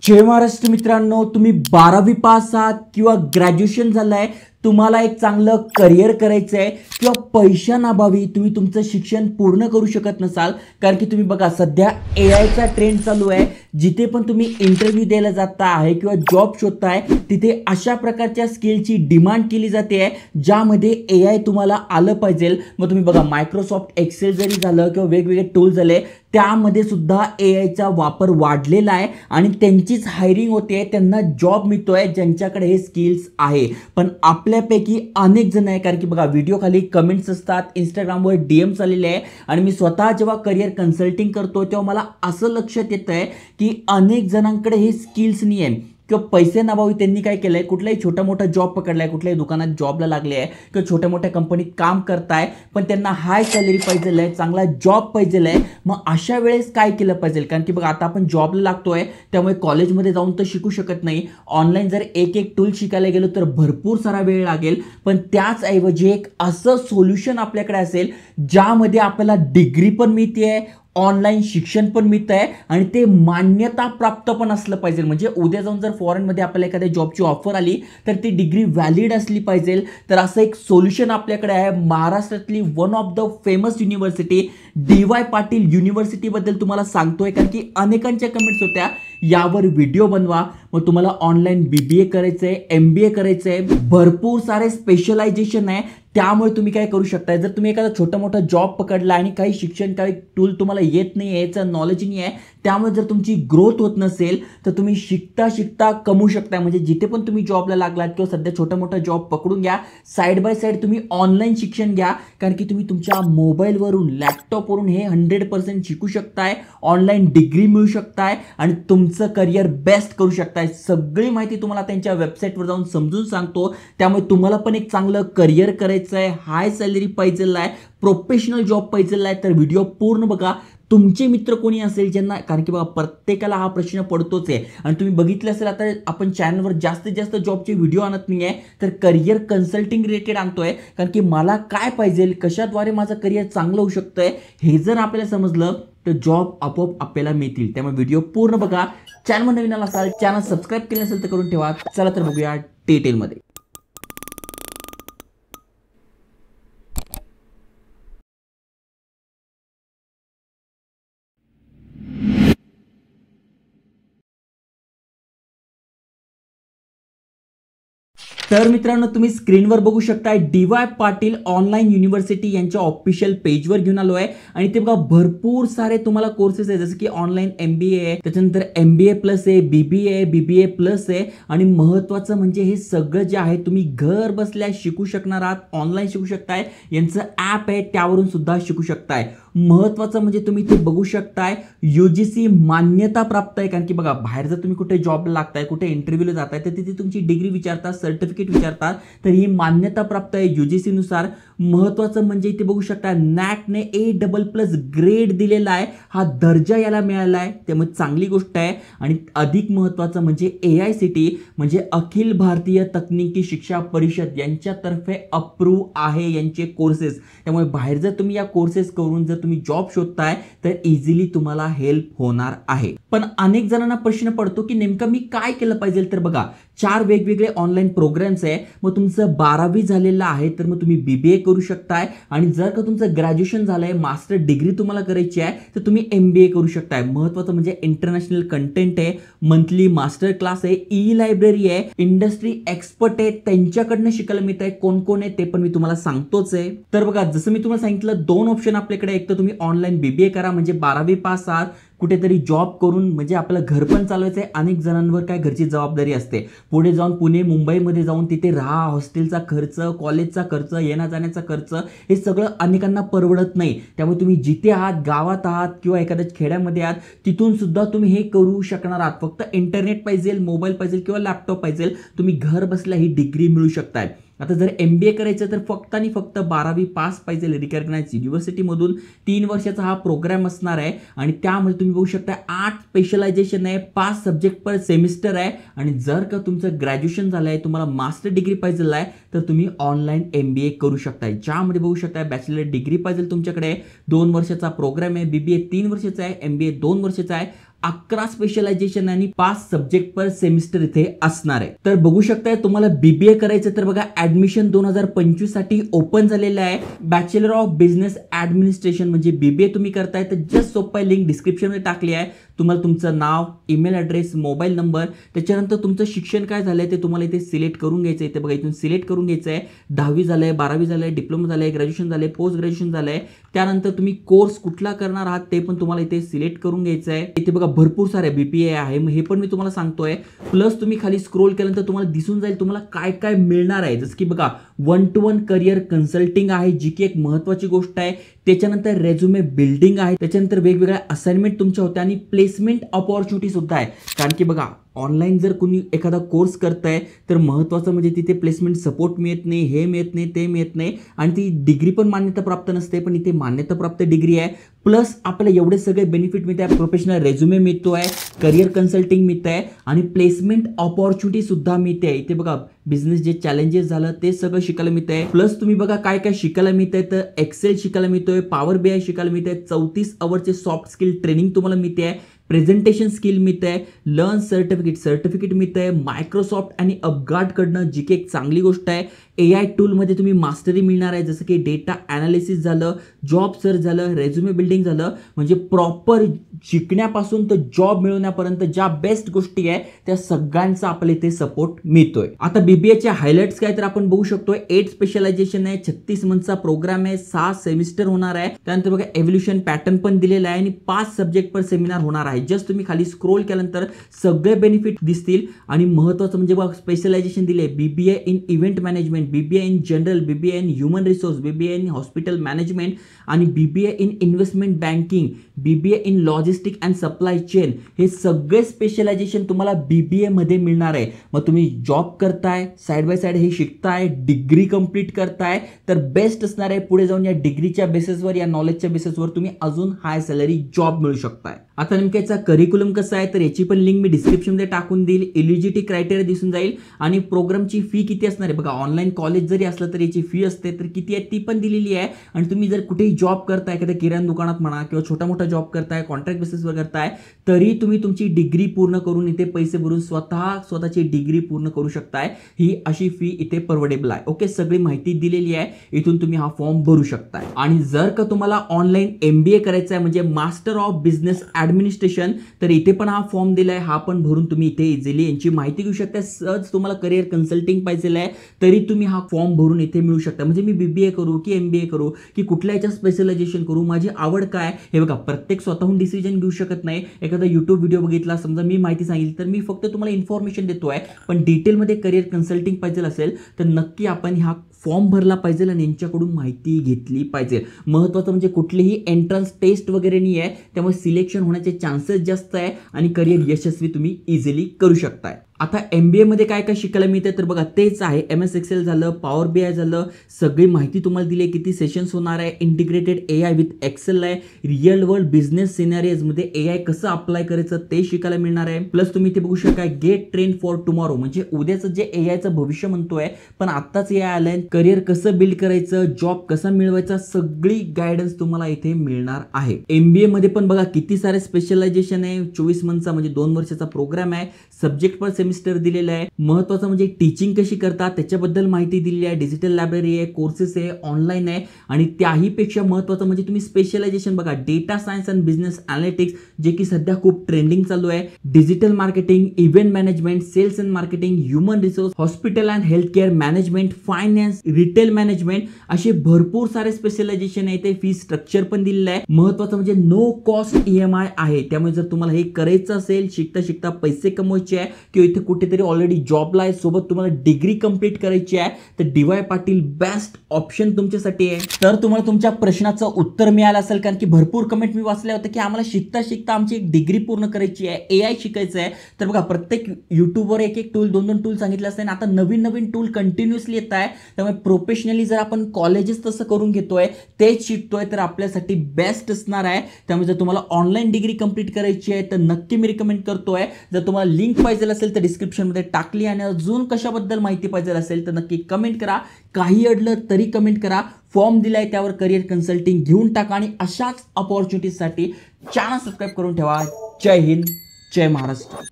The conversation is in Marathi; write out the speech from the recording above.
जय महाराष्ट्र मित्रांनो, तुम्ही 12वी पास आहात किंवा ग्रॅज्युएशन झालंय, तुम्हाला एक चांगलं करिअर करायचं आहे किंवा पैशांअभावी तुम्ही तुमचं शिक्षण पूर्ण करू शकत नसाल, कारण की तुम्ही बघा सध्या एआयचा ट्रेंड चालू आहे. जिथे पण तुम्ही इंटरव्ह्यू द्यायला जाता आहे किंवा जॉब शोधताय तिथे अशा प्रकारच्या स्किलची डिमांड केली जाते आहे, ज्यामध्ये एआय तुम्हाला आलं पाहिजे. मग तुम्ही बघा मायक्रोसॉफ्ट एक्सेल जरी झालं किंवा वेगवेगळे टूल झाले, त्यामध्ये सुद्धा एआयचा वापर वाढलेला आहे आणि त्यांचीच हायरिंग होते, त्यांना जॉब मिळतोय ज्यांच्याकडे हे स्किल्स आहे. पण आपल्यापैकी अनेक जण आहे, कारण की बघा व्हिडिओ खाली कमेंट्स असतात, इंस्टाग्रामवर डीएम्स आलेले आहे आणि मी स्वतः जेव्हा करिअर कन्सल्टिंग करतो तेव्हा मला असं लक्षात येतं आहे की अनेक जणांकडे हे स्किल्स नाही आहे किंवा पैसे नाभावी त्यांनी काय केलंय, कुठलाही छोटा मोठा जॉब पकडलाय, कुठल्याही दुकानात जॉबला लागले आहे किंवा छोट्या मोठ्या कंपनीत काम करताय, पण त्यांना हाय सॅलरी पाहिजे आहे, चांगला जॉब पाहिजे आहे. मग अशा वेळेस काय केलं पाहिजे, कारण की बघा आता आपण जॉबला लागतोय त्यामुळे कॉलेजमध्ये जाऊन तर शिकू शकत नाही. ऑनलाईन जर एक टूल शिकायला गेलो तर भरपूर सारा वेळ लागेल, पण त्याचऐवजी एक असं सोल्युशन आपल्याकडे असेल ज्यामध्ये आपल्याला डिग्री पण मिळते, ऑनलाईन शिक्षण पण मिळत आहे आणि ते मान्यता प्राप्त पण असलं पाहिजे. म्हणजे उद्या जाऊन जर फॉरेनमध्ये आपल्याला एखाद्या जॉबची ऑफर आली तर ती डिग्री व्हॅलिड असली पाहिजे. तर असं एक सोल्युशन आपल्याकडे आहे. महाराष्ट्रातली one of the famous university DY Patil युनिव्हर्सिटीबद्दल तुम्हाला सांगतोय, कारण की अनेकांच्या कमेंट्स होत्या यावर व्हिडिओ बनवा. मग तुम्हाला ऑनलाईन BBA करायचंय, MBA करायचंय, भरपूर सारे स्पेशलायझेशन आहे. त्यामुळे तुम्ही काय करू शकताय, जर तुम्ही एखादा छोटा मोठा जॉब पकडला आणि काही शिक्षण काही टूल तुम्हाला येत नाही, याचं नॉलेज नाही आहे, त्यामुळे जर तुमची ग्रोथ होत नसेल तर तुम्ही शिकता शिकता कमवू शकता. म्हणजे जिथे पण तुम्ही जॉबला लागलात किंवा सध्या छोटा मोठा जॉब पकडून घ्या, साईड बाय साईड तुम्ही ऑनलाईन शिक्षण घ्या, कारण की तुम्ही तुमच्या मोबाईलवरून लॅपटॉपवरून हे 100% शिकू शकताय, ऑनलाईन डिग्री मिळू शकताय आणि तुमचं करिअर बेस्ट करू शकताय. सगळी माहिती तुम्हाला त्यांच्या वेबसाईटवर जाऊन समजून सांगतो. त्यामुळे तुम्हाला पण एक चांगलं करिअर करायचं आहे, हाय सॅलरी पाहिजे आहे, प्रोफेशनल जॉब पाहिजे आहे, तर व्हिडिओ पूर्ण बघा. तुमचे मित्र कोणी असेल ज्यांना, कारण की बघा प्रत्येकाला हा प्रश्न पडतोच आहे आणि तुम्ही बघितलं असेल आता आपण चॅनलवर जास्तीत जास्त जॉबचे व्हिडिओ आणत नाही आहे, तर करिअर कन्सल्टिंग रिलेटेड आणतोय, कारण की मला काय पाहिजे, कशाद्वारे माझं करिअर चांगलं होऊ शकतंय हे जर आपल्याला समजलं तर जॉब आपोआप आपल्याला मिळतील. त्यामुळे व्हिडिओ पूर्ण बघा. चॅनल नवीन असाल, चॅनल सबस्क्राईब केलं नसेल तर करून ठेवा. चला तर बघूया डिटेलमध्ये. तर मित्रांनो, तुम्ही स्क्रीनवर बघू शकता DY पाटील ऑनलाईन युनिव्हर्सिटी यांच्या ऑफिशियल पेजवर घेऊन आलो आहे आणि ते बघा भरपूर सारे तुम्हाला कोर्सेस आहे, जसं की ऑनलाईन MBA आहे, त्याच्यानंतर MBA प्लस आहे, BBA आहे, BBA प्लस आहे आणि महत्त्वाचं म्हणजे हे सगळं जे आहे तुम्ही घर बसल्या शिकू शकणार आहात, ऑनलाईन शिकू शकताय. यांचं ॲप आहे त्यावरून सुद्धा शिकू शकताय. महत्त्वाचं म्हणजे तुम्ही ते बघू शकताय UGC मान्यता प्राप्त आहे, कारण की बघा बाहेर जर तुम्ही कुठे जॉबला लागताय, कुठे इंटरव्ह्यूला जाताय तर तिथे तुमची डिग्री विचारतात, सर्टिफिकेट विचारतात, तर ही मान्यता प्राप्त आहे UGC नुसार. महत्त्वाचं म्हणजे इथे बघू शकता NACने A++ ग्रेड दिलेला आहे, हा दर्जा याला मिळाला आहे, त्यामुळे चांगली गोष्ट आहे. आणि अधिक महत्त्वाचं म्हणजे AICTE म्हणजे अखिल भारतीय तकनिकी शिक्षा परिषद यांच्यातर्फे अप्रूव्ह आहे यांचे कोर्सेस. त्यामुळे बाहेर जर तुम्ही या कोर्सेस करून जर तुम्ही जॉब शोधताय तर इझिली तुम्हाला हेल्प होणार आहे. पण अनेक जणांना प्रश्न पडतो की नेमकं मी काय केलं पाहिजे, तर बघा 4 वेगवेगळे ऑनलाईन प्रोग्राम्स आहे. मग तुमचं 12वी झालेलं आहे तर मग तुम्ही BBA करू शकताय आणि जर का तुमचं ग्रॅज्युएशन झालंय, मास्टर डिग्री तुम्हाला करायची आहे तर तुम्ही MBA करू शकताय. महत्त्वाचं म्हणजे इंटरनॅशनल कंटेंट आहे, मंथली मास्टर क्लास आहे, लायब्ररी आहे, इंडस्ट्री एक्सपर्ट आहे, त्यांच्याकडनं शिकायला मिळत आहे. कोण कोण आहे ते पण मी तुम्हाला सांगतोच आहे. तर बघा जसं मी तुम्हाला सांगितलं 2 ऑप्शन आपल्याकडे, एक तर तुम्ही ऑनलाईन BBA करा म्हणजे 12वी पास आहात, कुठेतरी जॉब करून म्हणजे आपलं घर पण चालवायचं आहे. अनेक जणांवर काय घरची जबाबदारी असते, पुढे जाऊन पुणे मुंबईमध्ये जाऊन तिथे राहा, हॉस्टेलचा खर्च, कॉलेजचा खर्च, येण्या जाण्याचा खर्च, हे सगळं अनेकांना परवडत नाही. त्यामुळे तुम्ही जिथे आहात, गावात आहात किंवा एखाद्या खेड्यामध्ये आहात, तिथून सुद्धा तुम्ही हे करू शकणार आहात. फक्त इंटरनेट पाहिजे, मोबाईल पाहिजे किंवा लॅपटॉप पाहिजे, तुम्ही घर बसल्या ही डिग्री मिळू शकताय. आता जर MBA करायचं तर फक्त आणि फक्त 12वी पास पाहिजे रिकॉग्नाइज्ड युनिव्हर्सिटीमधून. 3 वर्षाचा हा प्रोग्राम असणार आहे आणि त्यामध्ये तुम्ही बघू शकता 8 स्पेशलायझेशन आहे, 5 सब्जेक्ट पर सेमिस्टर आहे आणि जर का तुमचं ग्रॅज्युएशन झालं आहे, तुम्हाला मास्टर डिग्री पाहिजे आहे तर तुम्ही ऑनलाईन MBA करू शकताय. ज्यामध्ये बघू शकता बॅचलर डिग्री पाहिजे तुमच्याकडे, 2 वर्षाचा प्रोग्राम आहे, BBA 3 वर्षाचा आहे, MBA 2 वर्षाचा आहे. 11 स्पेशलायझेशन आणि 5 सब्जेक्ट पर सेमिस्टर इथे असणार आहे. तर बघू शकताय तुम्हाला बीबीए करायचं तर बघा ऍडमिशन 2025 साठी ओपन झालेलं आहे. बॅचलर ऑफ बिझनेस ऍडमिनिस्ट्रेशन म्हणजे बीबीए तुम्ही करताय तर जस्ट सोपं लिंक डिस्क्रिप्शन मध्ये टाकली आहे. तुम्हाला तुमचं नाव, ईमेल ॲड्रेस, मोबाईल नंबर, त्याच्यानंतर तुमचं शिक्षण काय झालंय ते तुम्हाला इथे सिलेक्ट करून घ्यायचं आहे. इथे बघा इथून सिलेक्ट करून घ्यायचं आहे. 10वी झालंय, 12वी झालंय, डिप्लोमा झालंय, ग्रॅज्युएशन झालंय, पोस्ट ग्रॅज्युएशन झालंय. त्यानंतर तुम्ही कोर्स कुठला करणार आहात ते पण तुम्हाला इथे सिलेक्ट करून घ्यायचं आहे. इथे बघा भरपूर सारे बीपीए आहे, हे पण मी तुम्हाला सांगतोय. प्लस तुम्ही खाली स्क्रोल केल्यानंतर तुम्हाला दिसून जाईल तुम्हाला काय काय मिळणार आहे. जसं की बघा 1-to-1 करिअर कन्सल्टिंग आहे, जी की एक महत्त्वाची गोष्ट आहे. त्याच्यानंतर रेझ्युमे बिल्डिंग आहे, त्याच्यानंतर वेगवेगळ्या असाइनमेंट तुमच्या होत्या आणि प्लेसमेंट अपॉर्च्युनिटी सुद्धा आहे. कारण की बघा ऑनलाईन जर कोणी एखादा कोर्स करताय तर महत्त्वाचं म्हणजे तिथे प्लेसमेंट सपोर्ट मिळत नाही, हे मिळत नाही, ते मिळत नाही आणि ती डिग्री पण मान्यता प्राप्त नसते. पण इथे मान्यता प्राप्त डिग्री आहे. प्लस आपल्याला एवढे सगळे बेनिफिट मिळत आहे. प्रोफेशनल रेझ्युमे मिळतो आहे, करिअर कन्सल्टिंग मिळत आहे आणि प्लेसमेंट अपॉर्च्युनिटी सुद्धा मिळते. इथे बघा बिझनेस जे चॅलेंजेस झालं ते सगळं शिकायला मिळत आहे. प्लस तुम्ही बघा काय काय शिकायला मिळत आहे तर एक्सेल शिकायला मिळतोय, पॉवर बीआय शिकायला मिळत आहे, 34 अवरचे सॉफ्ट स्किल ट्रेनिंग तुम्हाला मिळते आहे, प्रेझेंटेशन स्किल मिळत आहे, लर्न सर्टिफिकेट मिळत आहे मायक्रोसॉफ्ट आणि अपगार्ड कडनं, जी की एक चांगली गोष्ट आहे. AI टूलमध्ये तुम्ही मास्टरी मिळणार आहे, जसं की डेटा ॲनालिसिस झालं, जॉब सर्च झालं, रेझ्युमे बिल्डिंग झालं. म्हणजे प्रॉपर शिकण्यापासून तर जॉब मिळवण्यापर्यंत ज्या बेस्ट गोष्टी आहे त्या सगळ्यांचा आपल्या इथे सपोर्ट मिळतोय. आता बीबीएचे हायलाइट्स काय तर आपण बघू शकतोय. 8 स्पेशलायझेशन आहे, 36 मंथचा प्रोग्राम आहे, 6 सेमिस्टर होणार आहे. त्यानंतर बघा एव्होल्युशन पॅटर्न पण दिलेला आहे आणि 5 सब्जेक्ट पर सेमिनार होणार आहे. जस्ट तुम्ही खाली स्क्रोल केल्यानंतर सगळे बेनिफिट दिसतील. आणि महत्त्वाचं म्हणजे बघा स्पेशलायझेशन दिले BBA in event management, BBA in general, BBA in human resource, BBA in hospital management आणि BBA in investment banking, BBA in logistic and supply chain. हे सगळे स्पेशलायझेशन तुम्हाला बीबीए मध्ये मिळणार आहे. मग तुम्ही जॉब करताय, साइड बाय साइड हे शिकताय, डिग्री कंप्लीट करताय तर बेस्ट असणार आहे. पुढे जाऊन या डिग्रीच्या बेसिसवर, या नॉलेजच्या बेसिसवर तुम्ही अजून हाय सॅलरी जॉब मिळू शकताय. आता नेमकं याचा करिक्युलम कसं आहे तर याची पण लिंक मी डिस्क्रिप्शनमध्ये टाकून देईल. एलिजिबिलिटी क्रायटेरिया दिसून जाईल आणि प्रोग्रामची फी किती असणार आहे बघा. ऑनलाईन कॉलेज जरी असलं तर याची फी असते तर किती आहे ती पण दिलेली आहे. आणि तुम्ही जर कुठेही जॉब करताय, एखाद्या किराणा दुकानात म्हणा किंवा छोटा मोठा जॉब करताय, कॉन्ट्रॅक्ट बेसिसवर करताय, तरी तुम्ही तुमची डिग्री पूर्ण करून इथे पैसे भरून स्वतःची डिग्री पूर्ण करू शकताय. ही अशी फी इथे परवडेबल आहे. ओके, सगळी माहिती दिलेली आहे. इथून तुम्ही हा फॉर्म भरू शकताय. आणि जर का तुम्हाला ऑनलाईन MBA करायचं आहे म्हणजे मास्टर ऑफ बिझनेस ऍडमिनिस्ट्रेशन, तर इथे पण हा फॉर्म दिलाय. हा पण भरून तुम्ही इथे इझिली यांची माहिती घेऊ शकता. सहज तुम्हाला करिअर कन्सल्टिंग पाहिजे आहे तरी तुम्ही हा फॉर्म भरून इथे मिळू शकता. म्हणजे मी BBA करू की MBA करू की कुठल्या याच्या स्पेशलायझेशन करू, माझी आवड काय, हे बघा प्रत्येक स्वतःहून डिसिजन घेऊ शकत नाही. एखादा YouTube व्हिडिओ बघितला, समजा मी माहिती सांगितली तर मी फक्त तुम्हाला इन्फॉर्मेशन देतोय. पण डिटेलमध्ये करिअर कन्सल्टिंग पाहिजे असेल तर नक्की आपण हा फॉर्म भरला पाहिजे आणि यांच्याकडून माहिती घेतली पाहिजे. महत्त्वाचं म्हणजे कुठलीही एंट्रन्स टेस्ट वगैरे नाही आहे, त्यामुळे सिलेक्शन होण्याचे चान्सेस जास्त आहे आणि करिअर यशस्वी तुम्ही इझिली करू शकताय. आता MBA मध्ये काय काय शिकायला मिळते तर बघा तेच आहे. MS एक्सेल झालं, पॉवर BI झालं, सगळी माहिती तुम्हाला दिली आहे. किती सेशन्स होणार आहे, इंटिग्रेटेड AI विथ एक्सेल आहे, रिअल वर्ल्ड बिझनेस सिनॅरिओज मध्ये AI कसं अप्लाय करायचं ते शिकायला मिळणार आहे. प्लस तुम्ही इथे बघू शकता गेट ट्रेन फॉर टुमॉरो, म्हणजे उद्याचं जे AIचं भविष्य म्हणतोय पण आत्ताच AI आलंय. करिअर कसं बिल्ड करायचं, जॉब कसा मिळवायचा, सगळी गायडन्स तुम्हाला इथे मिळणार आहे. MBA मध्ये पण बघा किती सारे स्पेशलायझेशन आहे. 24 मंथचा म्हणजे 2 वर्षाचा प्रोग्राम आहे. सब्जेक्ट पर सेमिस्टर दिलेला आहे. महत्त्वाचं म्हणजे टीचिंग कशी करतात त्याच्याबद्दल माहिती दिलेली आहे. डिजिटल लायब्ररी आहे, कोर्सेस आहे, ऑनलाईन आहे. आणि त्याही पेक्षा महत्त्वाचं म्हणजे तुम्ही स्पेशलायझेशन बघा data science and business analytics, जे की सध्या खूप ट्रेंडिंग चालू आहे. Digital marketing, event management, sales and marketing, human resource, hospital and health care management, finance, retail management, असे भरपूर सारे स्पेशलायझेशन आहे. ते फी स्ट्रक्चर पण दिलेलं आहे. महत्त्वाचं म्हणजे नो कॉस्ट EMI आहे. त्यामुळे जर तुम्हाला हे करायचं असेल, शिकता शिकता पैसे कमवायचे आहे किंवा इथे कुठेतरी ऑलरेडी जॉबला आहे, सोबत तुम्हाला डिग्री कंप्लीट करायची आहे, तर DY पाटील बेस्ट ऑप्शन तुमच्यासाठी आहे. तर तुम्हाला तुमच्या प्रश्नाचं उत्तर मिळालं असेल, कारण की भरपूर कमेंट मी वाचले होते की आम्हाला शिकता शिकता आमची एक डिग्री पूर्ण करायची आहे, AI शिकायचं आहे. तर बघा प्रत्येक युट्यूबवर एक टूल, 2 टूल सांगितले असते आणि आता नवीन टूल कंटिन्युअसली येत आहे. त्यामुळे त्यामुळे प्रोफेशनली जर आपण कॉलेजेस तसं करून घेतोय, तेच शिकतोय, तर आपल्यासाठी बेस्ट असणार आहे. त्यामुळे जर तुम्हाला ऑनलाईन डिग्री कंप्लीट करायची आहे तर नक्की मी रिकमेंड करतोय. जर तुम्हाला लिंक पाहिजे असेल तर डिस्क्रिप्शनमध्ये टाकली, आणि अजून कशाबद्दल माहिती पाहिजे असेल तर नक्की कमेंट करा. काही अडलं तरी कमेंट करा. फॉर्म दिलाय त्यावर करिअर कन्सल्टिंग घेऊन टाका, आणि अशाच अपॉर्च्युनिटीसाठी चॅनल सबस्क्राईब करून ठेवा. जय हिंद, जय महाराष्ट्र.